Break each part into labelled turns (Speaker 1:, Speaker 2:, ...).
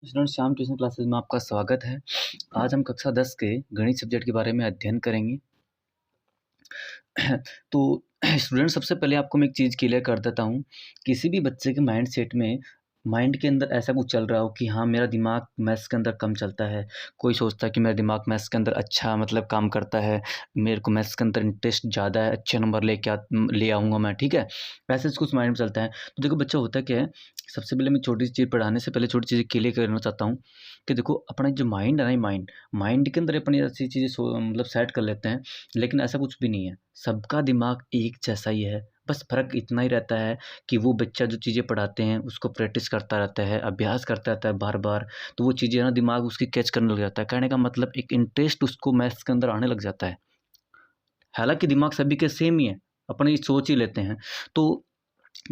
Speaker 1: Student Shyam tuition classes में आपका स्वागत है। आज हम कक्षा 10 के गणित सब्जेक्ट के बारे में अध्ययन करेंगे। तो स्टूडेंट सबसे पहले आपको मैं एक चीज़ क्लियर कर देता हूँ। किसी भी बच्चे के माइंड में माइंड के अंदर ऐसा कुछ चल रहा हो कि हाँ, मेरा दिमाग मैथ्स के अंदर कम चलता है। कोई सोचता है कि मेरा दिमाग मैथ्स के अंदर अच्छा मतलब काम करता है, मेरे को मैथ्स के अंदर इंटरेस्ट ज़्यादा है, अच्छे नंबर ले आऊँगा मैं, ठीक है? ऐसे कुछ माइंड में चलता है। तो देखो बच्चा, होता क्या है, सबसे पहले मैं छोटी सी चीज़ पढ़ाने से पहले छोटी चीज़ें क्लियर करना चाहता हूँ कि देखो, अपना जो माइंड है ना, ये माइंड के अंदर अपनी ऐसी चीज़ें मतलब सेट कर लेते हैं, लेकिन ऐसा कुछ भी नहीं है। सबका दिमाग एक जैसा ही है, बस फ़र्क इतना ही रहता है कि वो बच्चा जो चीज़ें पढ़ाते हैं उसको प्रैक्टिस करता रहता है, अभ्यास करता रहता है बार-बार, तो वो चीज़ें ना दिमाग उसकी कैच करने लग जाता है। कहने का मतलब एक इंटरेस्ट उसको मैथ्स के अंदर आने लग जाता है। हालाँकि दिमाग सभी के सेम ही है, अपनी सोच ही लेते हैं। तो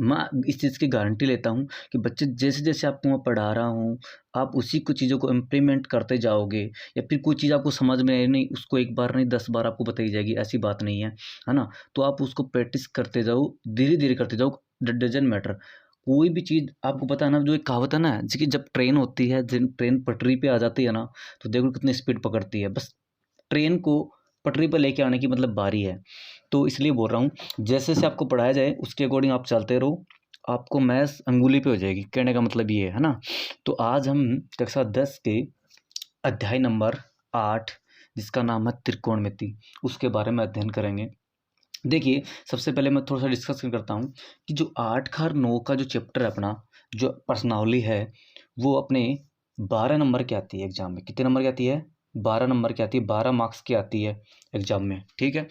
Speaker 1: मैं इस चीज़ की गारंटी लेता हूँ कि बच्चे जैसे-जैसे आपको मैं पढ़ा रहा हूँ, आप उसी को चीज़ों को इम्प्लीमेंट करते जाओगे, या फिर कोई चीज़ आपको समझ में आई नहीं, उसको एक बार नहीं 10 बार आपको बताई जाएगी, ऐसी बात नहीं है, है ना? तो आप उसको प्रैक्टिस करते जाओ, धीरे-धीरे करते जाओ, डज़न्ट मैटर। कोई भी चीज़ आपको पता है ना, जो एक कहावत है ना, जैसे कि जब ट्रेन होती है, जिन ट्रेन पटरी पे आ जाती है ना, तो देखो कितनी स्पीड पकड़ती है। बस ट्रेन को पटरी पे लेके आने की मतलब बारी है। तो इसलिए बोल रहा हूँ, जैसे-जैसे आपको पढ़ाया जाए उसके अकॉर्डिंग आप चलते रहो, आपको मैथ्स अंगुली पे हो जाएगी, कहने का मतलब ये है ना? तो आज हम कक्षा 10 के अध्याय नंबर 8, जिसका नाम है त्रिकोणमिति, उसके बारे में अध्ययन करेंगे। देखिए, सबसे पहले मैं थोड़ा-सा डिस्कस करता हूँ कि जो 8 का और 9 का जो चैप्टर है अपना, जो प्रश्नावली है, वो अपने 12 नंबर की आती है एग्ज़ाम में। कितने नंबर की आती है? 12 नंबर की आती है, 12 मार्क्स की आती है एग्ज़ाम में, ठीक है?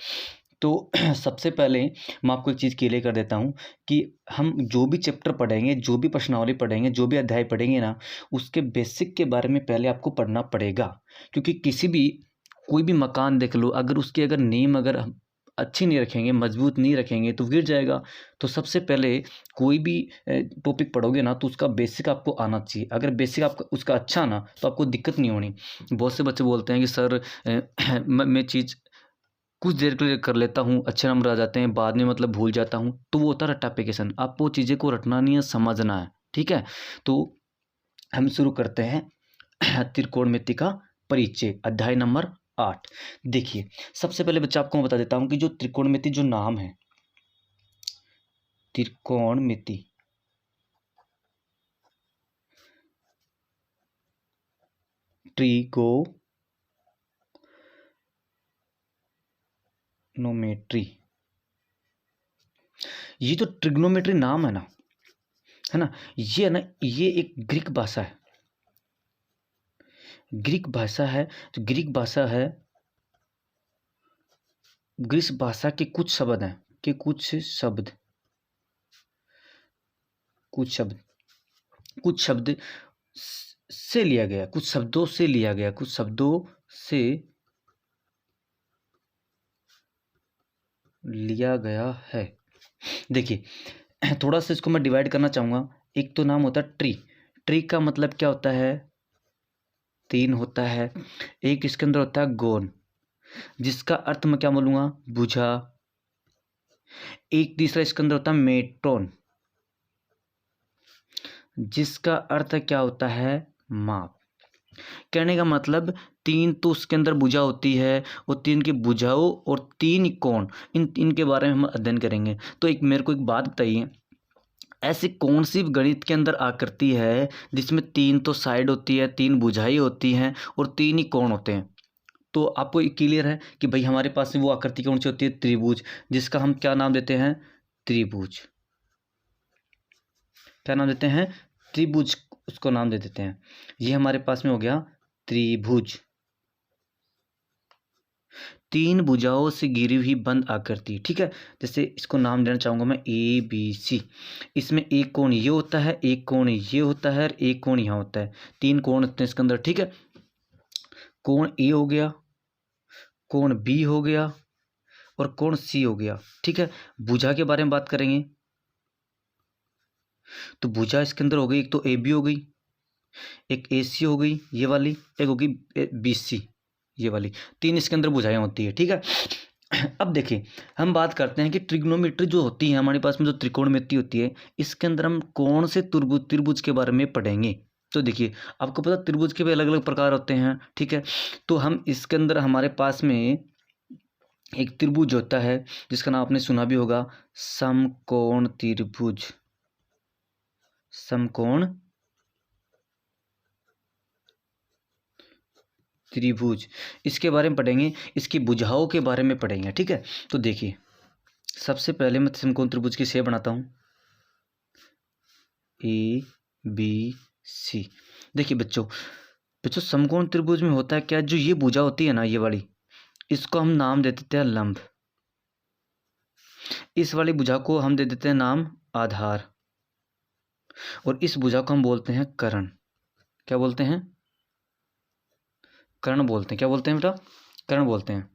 Speaker 1: तो सबसे पहले मैं आपको एक चीज़ क्लियर कर देता हूँ कि हम जो भी चैप्टर पढ़ेंगे, जो भी प्रश्नावली पढ़ेंगे, जो भी अध्याय पढ़ेंगे ना, उसके बेसिक के बारे में पहले आपको पढ़ना पड़ेगा। क्योंकि कोई भी मकान देख लो, अगर नींव अगर हम अच्छी नहीं रखेंगे, मजबूत नहीं रखेंगे, तो गिर जाएगा। तो सबसे पहले कोई भी टॉपिक पढ़ोगे ना, तो उसका बेसिक आपको आना चाहिए। अगर बेसिक आपका उसका अच्छा ना, तो आपको दिक्कत नहीं होनी। बहुत से बच्चे बोलते हैं कि सर मैं चीज़ कुछ देर के लिए कर लेता हूँ, अच्छे नंबर आ जाते हैं, बाद में मतलब भूल जाता हूँ, तो वो होता है रट्टाफिकेशन। आपको वो चीज़ें को रटना नहीं है, समझना है, ठीक है? तो हम शुरू करते हैं त्रिकोणमिति का परिचय, अध्याय नंबर 8। देखिए, सबसे पहले बच्चा आपको मैं बता देता हूँ कि जो त्रिकोणमिति जो नाम है, त्रिकोणमिति, ट्रिगोनोमेट्री, ये जो ट्रिग्नोमेट्री नाम है ना, ये एक ग्रीक भाषा है। ग्रीक भाषा है, तो ग्रीस भाषा के कुछ शब्द हैं, कि कुछ शब्द से लिया गया, कुछ शब्दों से लिया गया है। देखिए, थोड़ा सा इसको मैं डिवाइड करना चाहूँगा। एक तो नाम होता है ट्री। ट्री का मतलब क्या होता है? 3 होता है। एक इसके अंदर होता है गोन, जिसका अर्थ मैं क्या बोलूँगा? भुजा। एक तीसरा इसके अंदर होता है मेट्रोन, जिसका अर्थ क्या होता है? माप। कहने का मतलब 3 तो उसके अंदर भुजा होती है, और 3 की भुजाओं और 3 कोण, इनके बारे में हम अध्ययन करेंगे। तो एक मेरे को एक बात बताइए, ऐसी कौन सी गणित के अंदर आकृति है जिसमें 3 तो साइड होती है, 3 भुजाएं होती हैं और 3 ही कोण होते हैं? तो आपको ये क्लियर है कि भाई हमारे पास में वो आकृति कौन सी होती है? त्रिभुज, जिसका हम क्या नाम देते हैं? त्रिभुज। क्या नाम देते हैं? त्रिभुज, उसको नाम दे देते हैं। ये हमारे पास में हो गया त्रिभुज, 3 भुजाओं से घिरी हुई बंद आकृति, ठीक है? जैसे इसको नाम देना चाहूँगा मैं ABC। इसमें एक कोण ये होता है, एक कोण ये होता है, और एक कोण यहाँ होता है। 3 कोण होते हैं इसके अंदर, ठीक है? कोण A हो गया, कोण B हो गया, और कोण C हो गया, ठीक है? भुजा के बारे में बात करेंगे, तो भुजा इसके अंदर हो गई, एक तो AB हो गई, एक AC हो गई ये वाली, एक होगी BC ये वाली। 3 इसके अंदर भुजाएं होती है, ठीक है? अब देखिए, हम बात करते हैं कि ट्रिग्नोमेट्री जो होती है हमारे पास में, जो त्रिकोणमिति होती है, इसके अंदर हम कौन से त्रिभुज के बारे में पढ़ेंगे। तो देखिए आपको पता त्रिभुज के भी अलग अलग प्रकार होते हैं, ठीक है। तो हम इसके अंदर हमारे पास में एक त्रिभुज होता है जिसका नाम आपने सुना भी होगा, समकोण त्रिभुज। समकोण त्रिभुज, इसके बारे में पढ़ेंगे, इसकी भुजाओं के बारे में पढ़ेंगे, ठीक है। तो देखिए सबसे पहले मैं समकोण त्रिभुज की शेप बनाता हूँ, ABC। देखिए बच्चों बच्चों समकोण त्रिभुज में होता है क्या, जो ये भुजा होती है ना, ये वाली, इसको हम नाम दे देते हैं लंब। इस वाली भुजा को हम दे देते हैं नाम आधार, और इस भुजा को हम बोलते हैं कर्ण। क्या बोलते हैं? कर्ण बोलते हैं। क्या बोलते हैं बेटा? कर्ण बोलते हैं।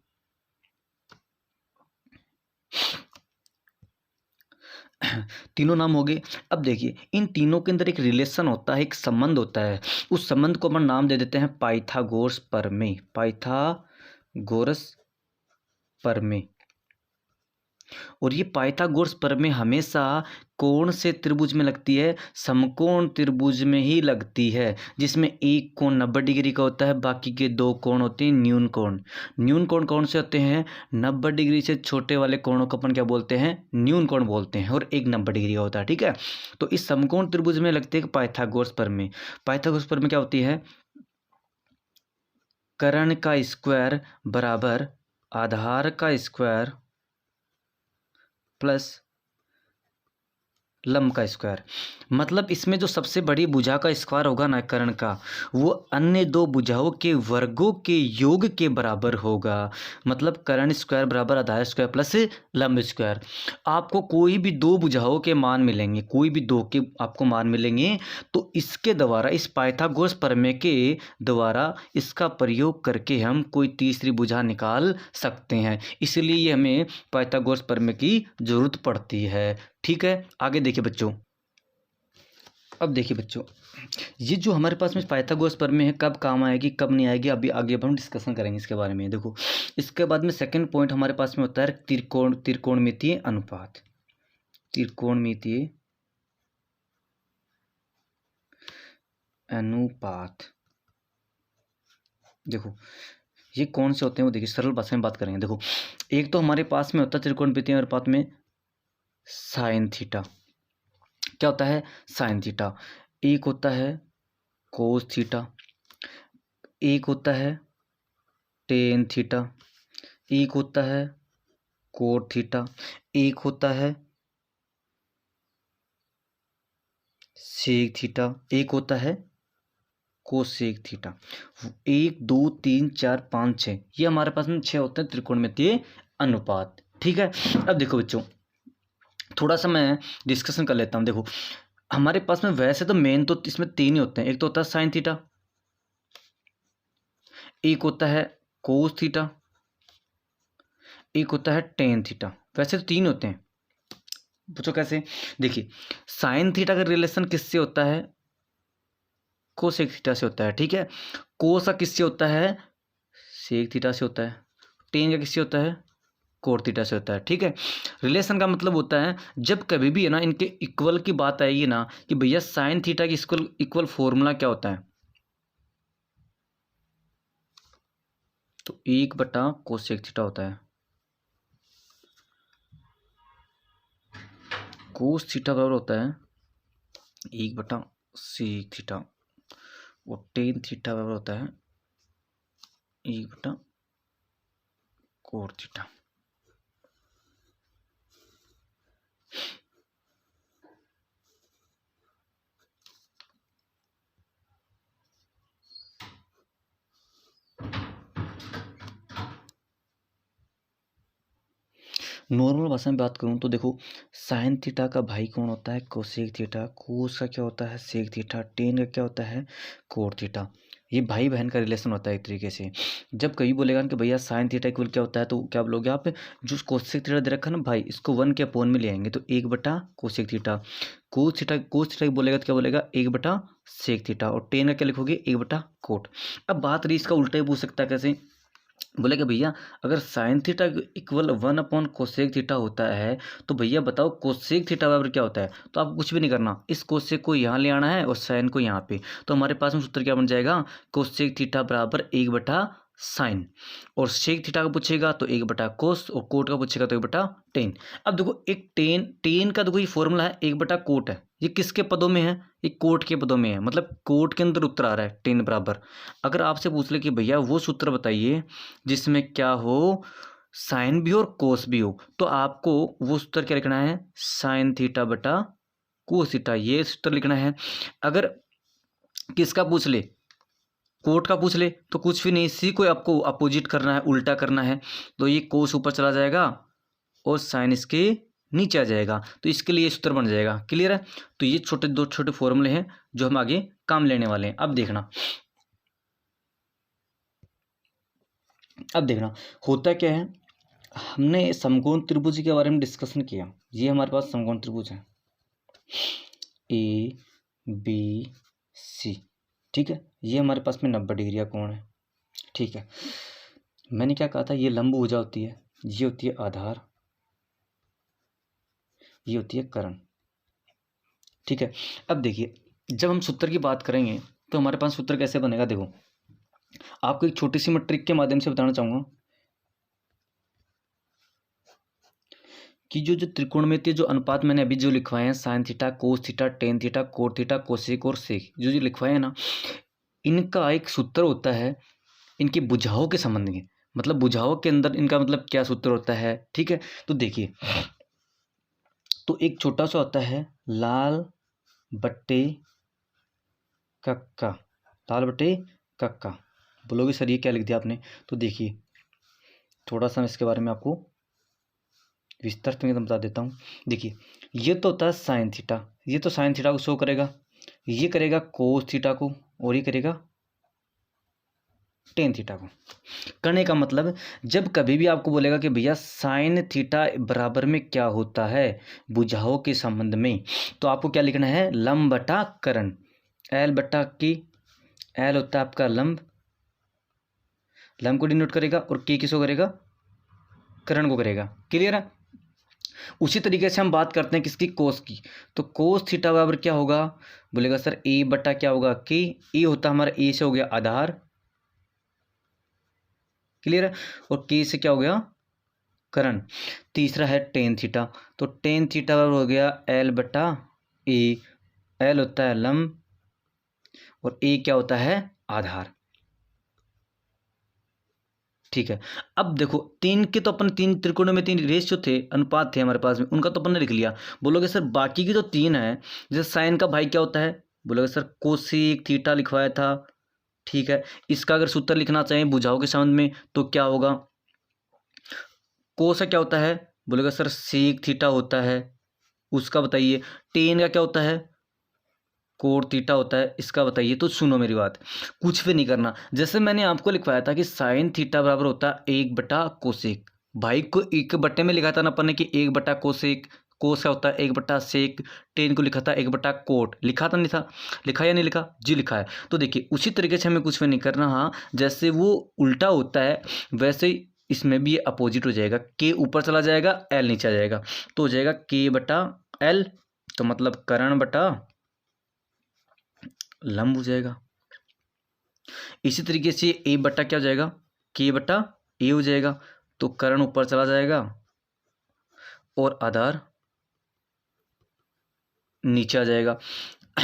Speaker 1: तीनों नाम हो गए। अब देखिए इन तीनों के अंदर एक रिलेशन होता है, एक संबंध होता है। उस संबंध को अपन नाम दे देते हैं पाइथागोरस प्रमेय। पाइथागोरस प्रमेय। और ये पाइथागोरस प्रमेय हमेशा कोण से त्रिभुज में लगती है, समकोण त्रिभुज में ही लगती है, जिसमें एक कोण 90 डिग्री का होता है, बाकी के दो कोण होते हैं न्यून कोण। न्यून कोण कौन से होते हैं? 90 डिग्री से छोटे वाले कोणों को अपन क्या बोलते हैं? न्यून कोण बोलते हैं, और एक 90 डिग्री का होता है, ठीक है। तो इस समकोण त्रिभुज में लगती है पाइथागोरस प्रमेय। पाइथागोरस प्रमेय क्या होती है? कर्ण का स्क्वायर बराबर आधार का स्क्वायर प्लस लंब का स्क्वायर। मतलब इसमें जो सबसे बड़ी भुजा का स्क्वायर होगा ना कर्ण का, वो अन्य दो भुजाओं के वर्गों के योग के बराबर होगा। मतलब कर्ण स्क्वायर बराबर आधार स्क्वायर प्लस लंब स्क्वायर। आपको कोई भी दो भुजाओं के मान मिलेंगे, कोई भी दो के आपको मान मिलेंगे, तो इसके द्वारा, इस पाइथागोरस प्रमेय के द्वारा इसका प्रयोग करके हम कोई तीसरी भुजा निकाल सकते हैं। इसलिए हमें पाइथागोरस प्रमेय की जरूरत पड़ती है, ठीक है। आगे देखिए बच्चों, अब देखिए बच्चों, ये जो हमारे पास में पाइथागोरस प्रमेय है, कब काम आएगी कब नहीं आएगी, अभी आगे हम डिस्कशन करेंगे इसके बारे में। देखो इसके बाद में सेकंड पॉइंट हमारे पास में होता है त्रिकोणमितीय अनुपात। त्रिकोणमितीय अनुपात, देखो ये कौन से होते हैं वो देखिए, सरल भाषा में बात करेंगे। देखो एक तो हमारे पास में होता है त्रिकोणमितीय अनुपात में साइन थीटा। क्या होता है? Sine theta. एक होता है कोस थीटा, एक होता है टेन थीटा, एक होता है कोट थीटा, एक होता है सेक थीटा, एक होता है कोसेक थीटा। 1 2 3 4 5 6, ये हमारे पास में 6 होते हैं त्रिकोणमितीय अनुपात, ठीक है। अब देखो बच्चों थोड़ा सा मैं डिस्कशन कर लेता हूँ। देखो हमारे पास में वैसे तो मेन तो इसमें 3 ही होते हैं। एक तो होता है साइन थीटा, एक होता है कोस थीटा, एक होता है टेन थीटा। वैसे तो 3 होते हैं। पूछो कैसे? देखिए साइन थीटा का रिलेशन किससे होता है? कोसेक थीटा से होता है, ठीक है। कोस का किससे होता है? सेक थीटा से होता है। टेन का किससे होता है? कोट थीटा से होता है, ठीक है। रिलेशन का मतलब होता है जब कभी भी है ना इनके इक्वल की बात आएगी ना, कि भैया साइन थीटा की इक्वल फॉर्मूला क्या होता है? तो 1 बटा कोसेक थीटा होता है। कोस थीटा बराबर होता है 1 बटा सेक थीटा, और टेन थीटा बराबर होता है 1 बटा कोट थीटा। नॉर्मल भाषा में बात करूँ तो देखो साइन थीटा का भाई कौन होता है? Cosec theta. कोस का क्या होता है? Sec theta. टेन का क्या होता है? Cot theta. ये भाई बहन का रिलेशन होता है एक तरीके से। जब कभी बोलेगा कि भैया साइन थीटा इक्वल क्या होता है, तो क्या बोलोगे आप? जो कोसेक थीटा दे रखा है ना भाई, इसको 1 के अपोन में ले आएंगे, तो 1 बटा कोसेक थीटा। कोस थीटा बोलेगा तो क्या बोलेगा? 1 बटा सेक थीटा। और टेन का क्या लिखोगे? 1 बटा कोट। अब बात रही इसका उल्टा ही पूछ सकता है, कैसे? बोले कि भैया अगर sine theta equal 1 cosec theta होता है तो भैया बताओ कोसेक थीटा बराबर क्या होता है। तो आपको कुछ भी नहीं करना, इस कोसेक को यहाँ ले आना है और साइन को यहाँ पे। तो हमारे पास में सूत्र क्या बन जाएगा, कोसेक थीटा बराबर 1/साइन। और सेक थीटा का पूछेगा तो 1/कोस, और कोट का पूछेगा तो 1/टेन। अब देखो एक टेन का देखो ये फॉर्मूला है 1/कोट है, ये किसके पदों में है, ये कोट के पदों में है, मतलब कोट के अंदर उत्तर आ रहा है टेन बराबर। अगर आपसे पूछ ले कि भैया वो सूत्र बताइए जिसमें क्या हो, साइन भी हो और कोस भी हो, तो आपको वो सूत्र क्या लिखना है, साइन थीटा बटा कोस थीटा, ये सूत्र लिखना है। अगर किसका पूछ ले, कोट का पूछ ले, तो कुछ भी नहीं, इसी को आपको अपोजिट करना है, उल्टा करना है। तो ये कोस ऊपर चला जाएगा और साइन इसके नीचे आ जाएगा, तो इसके लिए सूत्र बन जाएगा। क्लियर है। तो ये दो छोटे फॉर्मूले हैं जो हम आगे काम लेने वाले हैं। अब देखना होता क्या है, हमने समकोण त्रिभुज के बारे में डिस्कशन किया। ये हमारे पास समकोण त्रिभुज है ABC, ठीक है। ये हमारे पास में 90 डिग्री का कोण है, ठीक है। मैंने क्या कहा था, ये लंब भुजा होती है, ये होती है आधार, ये होती है कर्ण, ठीक है। अब देखिए जब हम सूत्र की बात करेंगे तो हमारे पास सूत्र कैसे बनेगा। देखो आपको एक छोटी सी मैं ट्रिक के माध्यम से बताना चाहूँगा कि जो त्रिकोणमितीय जो अनुपात मैंने अभी जो लिखवाए हैं, sine theta, cos theta, tan theta, cot theta, cosec और सेक, जो लिखवाए हैं ना, इनका एक सूत्र होता है इनकी भुजाओं के संबंध में, मतलब भुजाओं के अंदर इनका मतलब क्या सूत्र होता है, ठीक है। तो देखिए, तो एक छोटा सा होता है लाल बट्टे कक्का, लाल बट्टे कक्का। बोलोगे सर ये क्या लिख दिया आपने, तो देखिए थोड़ा सा इसके बारे में आपको विस्तार में बता देता हूँ। देखिए ये तो होता है साइन थीटा, ये तो साइन थीटा को शो करेगा, ये करेगा कोस थीटा को, और ये करेगा टेन थीटा को। करने का मतलब जब कभी भी आपको बोलेगा कि भैया साइन थीटा बराबर में क्या होता है भुजाओं के संबंध में, तो आपको क्या लिखना है, लंब बटा कर्ण, एल बटा की, एल होता है आपका लंब, लंब को डिनोट करेगा, और के किसको करेगा, कर्ण को करेगा। क्लियर है। उसी तरीके से हम बात करते हैं किसकी, कोस की। तो कोस थीटा बराबर क्या होगा, बोलेगा सर ए बटा क्या होगा, कि ए होता है हमारा, ए से हो गया आधार, क्लियर है, और के से क्या हो गया, कर्ण। तीसरा है टेन थीटा, तो टेन थीटा बराबर हो गया एल बटा ए, एल होता है लंब और ए क्या होता है, आधार, ठीक है। अब देखो तीन के तो अपन तीन त्रिकोणों में तीन रेशियो थे, अनुपात थे हमारे पास में, उनका तो अपन ने लिख लिया। बोलोगे सर बाकी की तो तीन है, जैसे साइन का भाई क्या होता है, बोलोगे सर कोसेक थीटा लिखवाया था, ठीक है। इसका अगर सूत्र लिखना चाहें भुजाओं के संबंध में तो क्या होगा, कोस क्या होता है, बोलेगा सर सेक थीटा होता है, उसका बताइए। टेन का क्या होता है, कोट थीटा होता है, इसका बताइए। तो सुनो मेरी बात, कुछ भी नहीं करना, जैसे मैंने आपको लिखवाया था कि साइन थीटा बराबर होता है 1/कोसेक, भाई को एक बट्टे में लिखा था ना अपन ने कि 1/कोसेक, कोस का होता है 1/सेक, टेन को लिखा था 1/कोट, लिखा था नहीं था, लिखा या नहीं लिखा जी, लिखा है। तो देखिए उसी तरीके से हमें कुछ भी नहीं करना, हाँ जैसे वो उल्टा होता है वैसे ही इसमें भी ये अपोजिट हो जाएगा, के ऊपर चला जाएगा, एल नीचे आ जाएगा, तो हो जाएगा k/l, तो मतलब कर्ण बटा लंब हो जाएगा। इसी तरीके से ए बटा क्या हो जाएगा, k/a हो जाएगा, तो कर्ण ऊपर चला जाएगा और आधार नीचे आ जाएगा।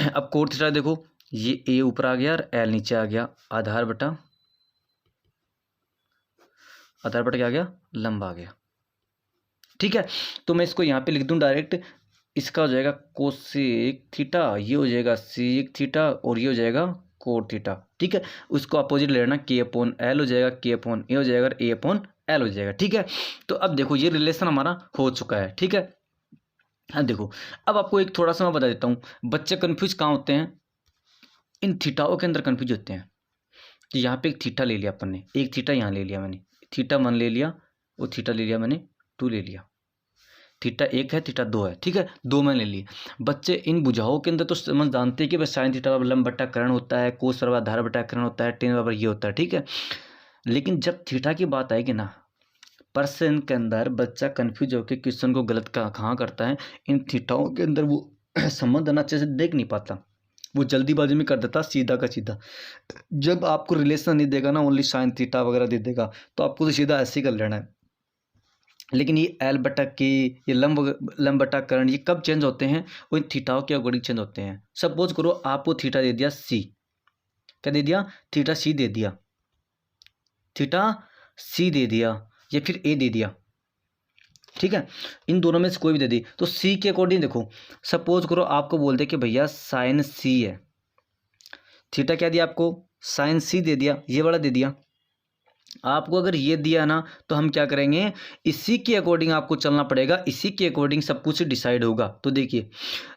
Speaker 1: अब कोट थीटा देखो, ये ए ऊपर आ गया और एल नीचे आ गया, आधार बटा क्या आ गया, लंब आ गया, ठीक है। तो मैं इसको यहाँ पे लिख दूं डायरेक्ट, इसका हो जाएगा कोसेक थीटा, ये हो जाएगा सेक थीटा, और ये हो जाएगा कोट थीटा, ठीक है। उसको अपोजिट ले लेना, k/l हो जाएगा, k/a हो जाएगा, a/l हो जाएगा, ठीक है। तो अब देखो ये रिलेशन हमारा हो चुका है, ठीक है। हाँ देखो अब आपको एक थोड़ा सा मैं बता देता हूँ, बच्चे कन्फ्यूज कहाँ होते हैं, इन थीटाओं के अंदर कन्फ्यूज होते हैं। कि यहाँ पे एक थीटा ले लिया अपन ने, एक थीटा यहाँ ले लिया मैंने, थीटा 1 ले लिया, और थीटा ले लिया मैंने 2 ले लिया, थीटा 1 है, थीटा 2 है, ठीक है, 2 मैंने ले लिए। बच्चे इन भुजाओं के अंदर तो समझ जानते हैं कि बस साइन थीटा बराबर लंब बटा कर्ण होता है, कोस बराबर आधार बटा कर्ण होता है, टेन बराबर ये होता है, ठीक है। लेकिन जब थीटा की बात आएगी ना, पर्सन के अंदर बच्चा कन्फ्यूज होकर क्वेश्चन को गलत कहाँ करता है, इन थीटाओं के अंदर वो संबंध ना अच्छे से देख नहीं पाता, वो जल्दीबाजी में कर देता सीधा का सीधा। जब आपको रिलेशन नहीं देगा ना, ओनली साइन थीटा वगैरह दे देगा, तो आपको तो सीधा ऐसे ही कर लेना है। लेकिन ये एल बटा के, ये लंब बटा कर्ण, ये कब चेंज होते हैं, वो इन थीटाओं के अकॉर्डिंग चेंज होते हैं। सपोज करो आपको थीटा दे दिया सी, क्या दे दिया, थीटा सी दे दिया, थीटा सी दे दिया या फिर ए दे दिया, ठीक है, इन दोनों में से कोई भी दे दी, तो सी के अकॉर्डिंग देखो, सपोज करो आपको बोल दे कि भैया साइन सी है, थीटा क्या दिया आपको, साइन सी दे दिया, ये वाला दे दिया आपको। अगर ये दिया ना तो हम क्या करेंगे, इसी के अकॉर्डिंग आपको चलना पड़ेगा, इसी के अकॉर्डिंग सब कुछ डिसाइड होगा। तो देखिए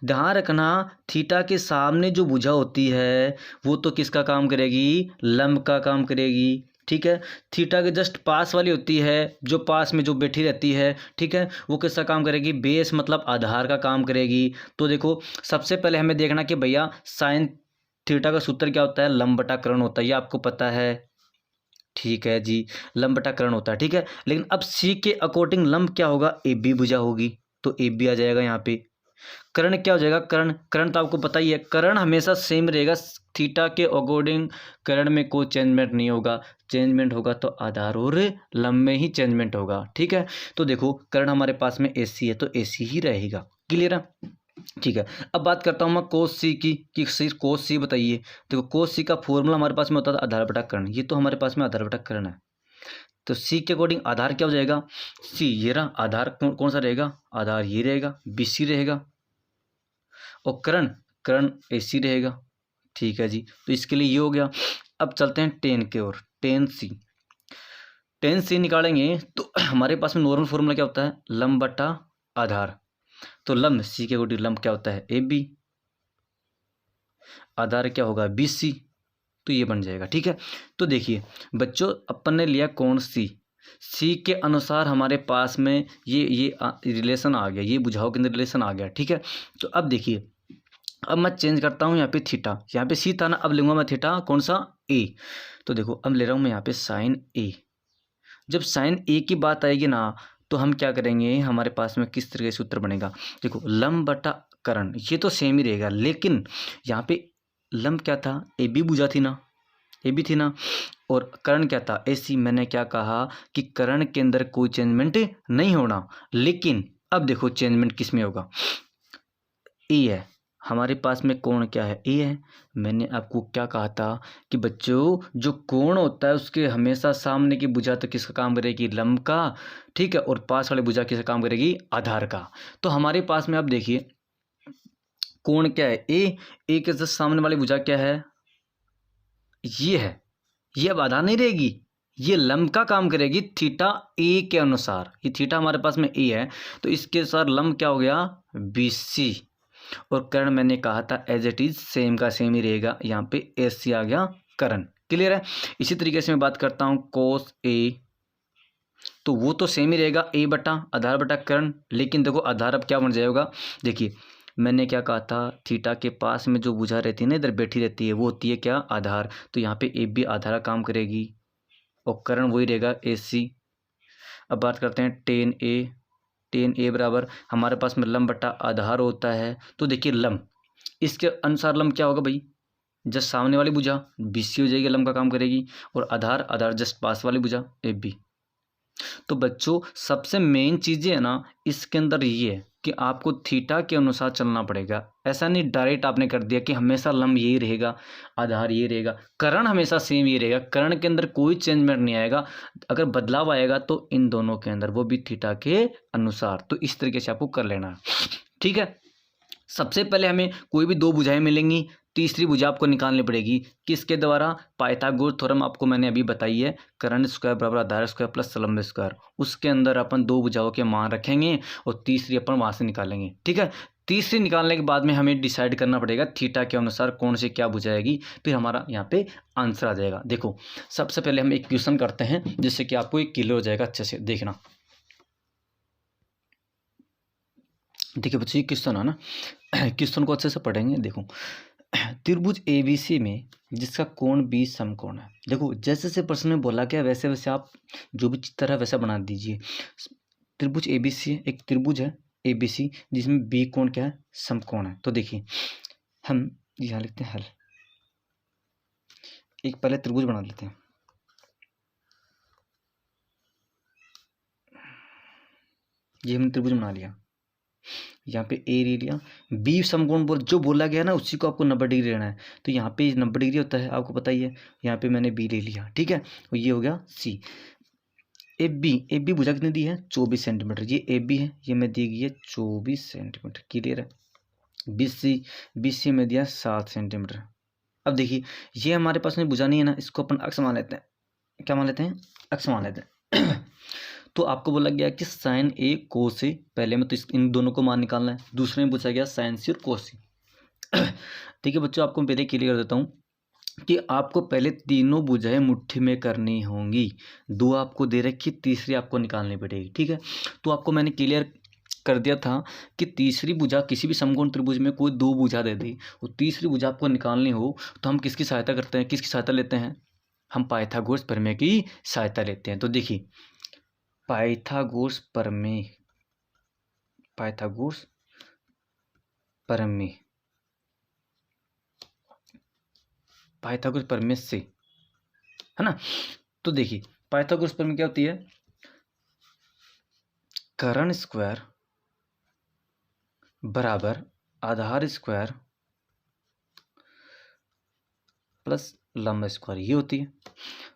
Speaker 1: ध्यान रखना, थीटा के सामने जो भुजा होती है वो तो किसका काम करेगी, लंब का काम करेगी, ठीक है। थीटा के जस्ट पास वाली होती है, जो पास में जो बैठी रहती है, ठीक है, वो किसका काम करेगी, बेस मतलब आधार का काम करेगी। तो देखो सबसे पहले हमें देखना कि भैया साइन थीटा का सूत्र क्या होता है, लंब बटा कर्ण होता है, ये आपको पता है, ठीक है जी, लंब बटा कर्ण होता है, ठीक है। लेकिन अब सी के अकॉर्डिंग लंब क्या होगा, ए बी भुजा होगी, तो ए बी आ जाएगा यहाँ पे। कर्ण क्या हो जाएगा, कर्ण, कर्ण तो आपको पता ही है, कर्ण हमेशा सेम रहेगा, थीटा के अकॉर्डिंग कर्ण में कोई चेंजमेंट नहीं होगा, चेंजमेंट होगा तो आधार और लंब में ही चेंजमेंट होगा, ठीक है। तो देखो कर्ण हमारे पास में ए सी है, तो ए सी ही रहेगा, क्लियर है, ठीक है। अब बात करता हूँ मैं कोस सी की, कि सिर्फ कोस सी बताइए। देखो कोस सी का फॉर्मूला हमारे पास में होता था आधार बटा कर्ण, ये तो हमारे पास में आधार बटा कर्ण है, तो सी के अकॉर्डिंग आधार क्या हो जाएगा, सी, ये रहा आधार, कौन सा रहेगा, आधार ये रहेगा, बी सी रहेगा, और कर्ण, कर्ण ए सी रहेगा, ठीक है जी। तो इसके लिए ये हो गया। अब चलते हैं टेन के ओर, टेन सी, टेन सी निकालेंगे तो हमारे पास में नॉर्मल फॉर्मूला क्या होता है, लंब बटा आधार, तो लंब सी के अकॉर्डिंग लंब क्या होता है, ए बी, आधार क्या होगा, बी सी, तो ये बन जाएगा, ठीक है। तो देखिए बच्चों अपन ने लिया कौन सी, सी के अनुसार हमारे पास में ये रिलेशन आ गया, ये बुझाव के अंदर रिलेशन आ गया, ठीक है। तो अब देखिए, अब मैं चेंज करता हूँ यहाँ पे थीटा, यहाँ पे सी था ना, अब लूँगा मैं थीटा कौन सा, ए, तो देखो अब ले रहा हूँ मैं यहाँ पे साइन ए। जब साइन ए की बात आएगी ना, तो हम क्या करेंगे, हमारे पास में किस तरह का सूत्र बनेगा, देखो लंब बटा कर्ण, ये तो सेम ही रहेगा, लेकिन यहाँ पे लंब क्या था, ए बी भुजा थी ना, ए बी थी ना, और कर्ण क्या था, ए सी। मैंने क्या कहा कि कर्ण के अंदर कोई चेंजमेंट नहीं होना, लेकिन अब देखो चेंजमेंट किस में होगा, ए है, हमारे पास में कोण क्या है, ए है। मैंने आपको क्या कहा था कि बच्चों जो कोण होता है उसके हमेशा सामने की भुजा तो किसका काम करेगी, लंब का, ठीक है, और पास वाली भुजा किसका काम करेगी, आधार का। तो हमारे पास में अब देखिए कोण क्या है, ए के जस्ट सामने वाली भुजा क्या है, ये है, ये अब आधार नहीं रहेगी, ये लंब का काम करेगी थीटा ए के अनुसार, ये थीटा हमारे पास में ए है, तो इसके अनुसार लंब क्या हो गया, बी सी, और कर्ण मैंने कहा था एज इट इज सेम का सेम ही रहेगा, यहाँ पे एस सी आ गया कर्ण, क्लियर है। इसी तरीके से मैं बात करता हूँ कोस ए, तो वो तो सेम ही रहेगा, ए बटा आधार बटा कर्ण, लेकिन देखो आधार अब क्या बन जाएगा, देखिए मैंने क्या कहा था, थीटा के पास में जो भुजा रहती है ना, इधर बैठी रहती है, वो होती है क्या, आधार, तो यहाँ पे ए बी आधार काम करेगी, और कर्ण वही रहेगा ए सी। अब बात करते हैं टेन ए, टेन ए बराबर हमारे पास में लंब बटा आधार होता है, तो देखिए लंब, इसके अनुसार लंब क्या होगा भाई, जस्ट सामने वाली भुजा बी सी हो जाएगी, लंब का काम करेगी, और आधार, आधार जस्ट पास वाली भुजा ए बी। तो बच्चों सबसे मेन चीज़ें है ना इसके अंदर ये है कि आपको थीटा के अनुसार चलना पड़ेगा, ऐसा नहीं डायरेक्ट आपने कर दिया कि हमेशा लंब यही रहेगा, आधार ये रहेगा, कर्ण हमेशा सेम ये रहेगा, कर्ण के अंदर कोई चेंजमेंट नहीं आएगा, अगर बदलाव आएगा तो इन दोनों के अंदर, वो भी थीटा के अनुसार। तो इस तरीके से आपको कर लेना है, ठीक है। सबसे पहले हमें कोई भी दो भुजाएं मिलेंगी, तीसरी भुजा आपको निकालनी पड़ेगी, किसके द्वारा, पाइथागोरस थ्योरम आपको मैंने अभी बताई है, कर्ण स्क्वायर बराबर आधार स्क्वायर प्लस लंब स्क्वायर, उसके अंदर अपन दो भुजाओं के मान रखेंगे और तीसरी अपन वहाँ से निकालेंगे, ठीक है। तीसरी निकालने के बाद में हमें डिसाइड करना पड़ेगा थीटा के अनुसार कौन से क्या भुजाएगी, फिर हमारा यहाँ पे आंसर आ जाएगा। देखो सबसे पहले हम एक क्वेश्चन करते हैं जिससे कि आपको एक क्लियर हो जाएगा, अच्छे से देखना। देखिए बच्चे ये क्वेश्चन है ना, क्वेश्चन को अच्छे से पढ़ेंगे, देखो त्रिभुज एबीसी में जिसका कोण 20 समकोण है। देखो जैसे जैसे प्रश्न में बोला गया वैसे वैसे आप जो भी चित्र है वैसा बना दीजिए। त्रिभुज एबीसी एक त्रिभुज है एबीसी जिसमें बी कोण क्या है, समकोण है। तो देखिए हम यहाँ लिखते हैं हल। एक पहले त्रिभुज बना लेते हैं। ये हमने त्रिभुज बना लिया, यहाँ पे ए ले लिया, बी समकोण बोल जो बोला गया ना उसी को आपको 90 डिग्री लेना है। तो यहाँ पे 90 डिग्री होता है आपको पता ही है। यहाँ पे मैंने बी ले लिया, ठीक है। और ये हो गया सी। ए बी भुजा कितनी दी है, 24 सेंटीमीटर। ये ए बी है, ये मैं दी गई है 24 सेंटीमीटर, क्लियर है। बी सी में दिया 7 सेंटीमीटर। अब देखिए ये हमारे पास में भुजा नहीं है ना, इसको अपन अक्ष मान लेते हैं। क्या मान लेते हैं, अक्ष मान लेते हैं। तो आपको बोला गया कि साइन ए कोस ए, पहले में तो इन दोनों को मान निकालना है। दूसरे में पूछा गया साइन सी और कोस सी। ठीक है बच्चों, आपको पहले क्लियर कर देता हूँ कि आपको पहले तीनों भुजाएं मुट्ठी में करनी होंगी। दो आपको दे रखी, तीसरी आपको निकालनी पड़ेगी, ठीक है। तो आपको मैंने क्लियर कर दिया था कि तीसरी भुजा किसी भी समकोण त्रिभुज में कोई दो भुजा दे दी और तीसरी भुजा आपको निकालनी हो तो हम किसकी सहायता करते हैं, किसकी सहायता लेते हैं, हम पाइथागोरस प्रमेय की सहायता लेते हैं। तो देखिए पाइथागोरस प्रमेय, पाइथागोरस प्रमेय, पाइथागोरस प्रमेय से, है ना। तो देखिए पाइथागोरस प्रमेय क्या होती है, कर्ण स्क्वायर बराबर आधार स्क्वायर प्लस लंब स्क्वायर, ये होती है।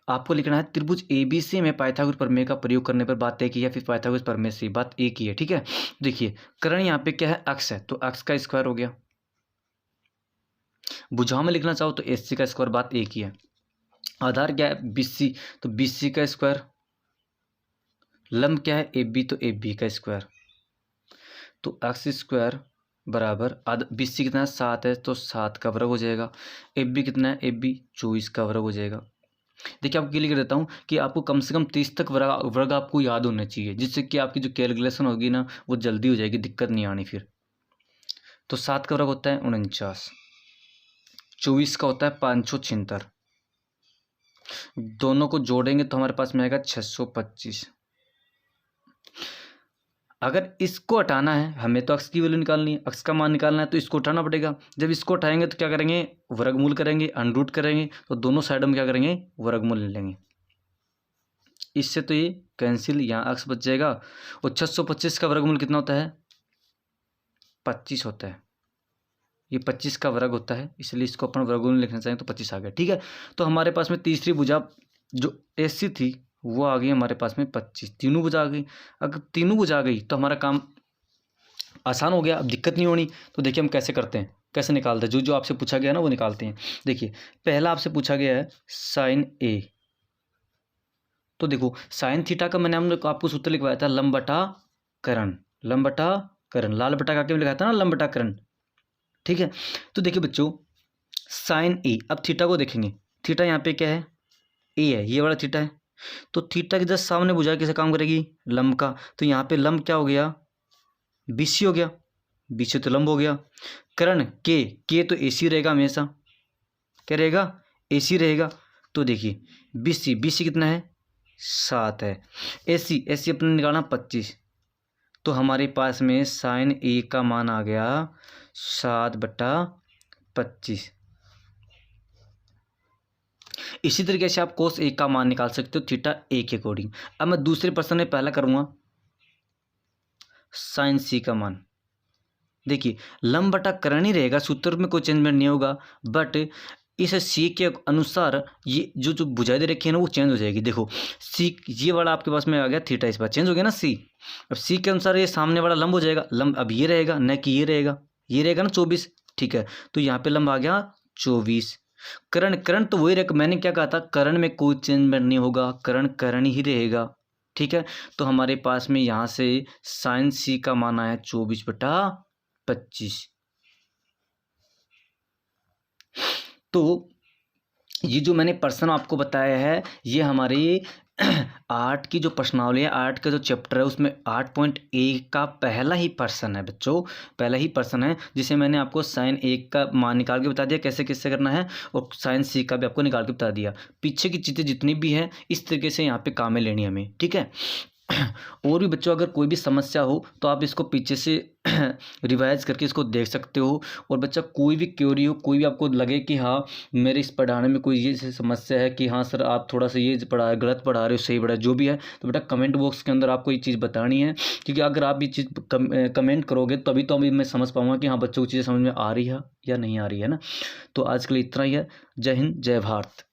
Speaker 1: आपको लिखना है त्रिभुज एबीसी में पाइथागोरस प्रमेय का प्रयोग करने पर बात एक ही है, फिर पाइथागोरस प्रमेय से बात एक ही है, ठीक है। देखिए कर्ण यहाँ पे क्या है, अक्ष है, तो अक्ष का स्क्वायर हो गया। भुजाओं में लिखना चाहो तो एससी का स्क्वायर, बात एक ही है। आधार क्या है, बीसी, तो बीसी का स्क्वायर। लंब क्या है, एबी, तो एबी का स्क्वायर। तो अक्ष स्क्वायर बराबर बीसी कितना है, 7 है, तो 7 का वर्ग हो जाएगा। एबी कितना है, एबी 24 का वर्ग हो जाएगा। देखिए आपको क्लियर कर देता हूँ कि आपको कम से कम 30 तक वर्ग आपको याद होने चाहिए, जिससे कि आपकी जो कैलकुलेशन होगी ना वो जल्दी हो जाएगी, दिक्कत नहीं आनी फिर। तो 7 का वर्ग होता है 49, 24 का होता है 576, दोनों को जोड़ेंगे तो हमारे पास में आएगा 625। अगर इसको हटाना है, हमें तो अक्ष की वैल्यू निकालनी है, अक्ष का मान निकालना है, तो इसको उठाना पड़ेगा। जब इसको उठाएंगे तो क्या करेंगे, वर्गमूल करेंगे, अनरूट करेंगे, तो दोनों साइडों में क्या करेंगे, वर्गमूल ले लेंगे। इससे तो ये कैंसिल, यहाँ अक्ष बच जाएगा। और 625 का वर्गमूल कितना होता है, 25 होता है। ये 25 का वर्ग होता है, इसलिए इसको अपन वर्गमूल लिखना चाहें तो 25 आ गया, ठीक है। तो हमारे पास में तीसरी भुजा जो एसी थी वो आ गई हमारे पास में 25, तीनों भुजा आ गई। अगर तीनों भुजा आ गई तो हमारा काम आसान हो गया, अब दिक्कत नहीं होनी। तो देखिए हम कैसे करते हैं, कैसे निकालते हैं, जो जो आपसे पूछा गया ना वो निकालते हैं। देखिए पहला आपसे पूछा गया है साइन ए, तो देखो साइन थीटा का मैंने आपको सूत्र लिखवाया था, लंब बटा कर्ण, लंब बटा कर्ण, लाल बटा करके लिखाया था ना, लंब बटा कर्ण, ठीक है। तो देखिए बच्चों साइन ए, अब थीटा को देखेंगे, थीटा यहाँ पे क्या है, ए है, ये वाला थीटा है। तो थीटा के जस्ट सामने भुजा कैसे काम करेगी, लंब का। तो यहाँ पे लंब क्या हो गया, बीसी हो गया, बीसी तो लंब हो गया। कर्ण के तो एसी रहेगा हमेशा, क्या रहेगा, एसी रहेगा। तो देखिए बीसी कितना है, 7 है। एसी अपने निकालना 25, तो हमारे पास में साइन ए का मान आ गया 7/25। इसी तरीके से आप कोस ए का मान निकाल सकते हो थीटा ए के अकॉर्डिंग। अब मैं दूसरे प्रश्न में पहला करूंगा साइन सी का मान। देखिए लंब बटा कर्ण ही रहेगा, सूत्र में कोई चेंजमेंट नहीं होगा, बट इस सी के अनुसार ये जो भुजाएं दे रखी है ना वो चेंज हो जाएगी। देखो सी, ये वाला आपके पास में आ गया थीटा, इस बार चेंज हो गया ना सी। अब सी के अनुसार ये सामने वाला लंब हो जाएगा, लंब अब ये रहेगा, न कि ये रहेगा, ये रहेगा ना 24, ठीक है। तो यहाँ पे लंब आ गया 24। कर्ण तो वही रहेगा, मैंने क्या कहा था, कर्ण में कोई चेंजमेंट नहीं होगा, कर्ण ही रहेगा, ठीक है। तो हमारे पास में यहाँ से साइन सी का मान आया 24/25। तो ये जो मैंने प्रश्न आपको बताया है ये हमारे आर्ट की जो प्रश्नावली है, आर्ट का जो चैप्टर है उसमें 8.1 का पहला ही पर्सन है बच्चों, पहला ही पर्सन है जिसे मैंने आपको साइन 1 का मान निकाल के बता दिया कैसे कैसे करना है, और साइन सी का भी आपको निकाल के बता दिया। पीछे की चीज़ें जितनी भी हैं इस तरीके से यहाँ पे काम में लेनी हमें, ठीक है। और भी बच्चों अगर कोई भी समस्या हो तो आप इसको पीछे से रिवाइज करके इसको देख सकते हो। और बच्चा कोई भी क्वेरी हो, कोई भी आपको लगे कि हाँ मेरे इस पढ़ाने में कोई ये समस्या है कि हाँ सर आप थोड़ा सा ये पढ़ा गलत पढ़ा रहे हो, सही पढ़ा जो भी है, तो बेटा कमेंट बॉक्स के अंदर आपको ये चीज़ बतानी है। क्योंकि अगर आप ये चीज़ कमेंट करोगे तभी तो अभी मैं समझ पाऊँगा कि हाँ बच्चों को चीज़ें समझ में आ रही है या नहीं आ रही है ना। तो आज के लिए इतना ही है। जय हिंद, जय भारत।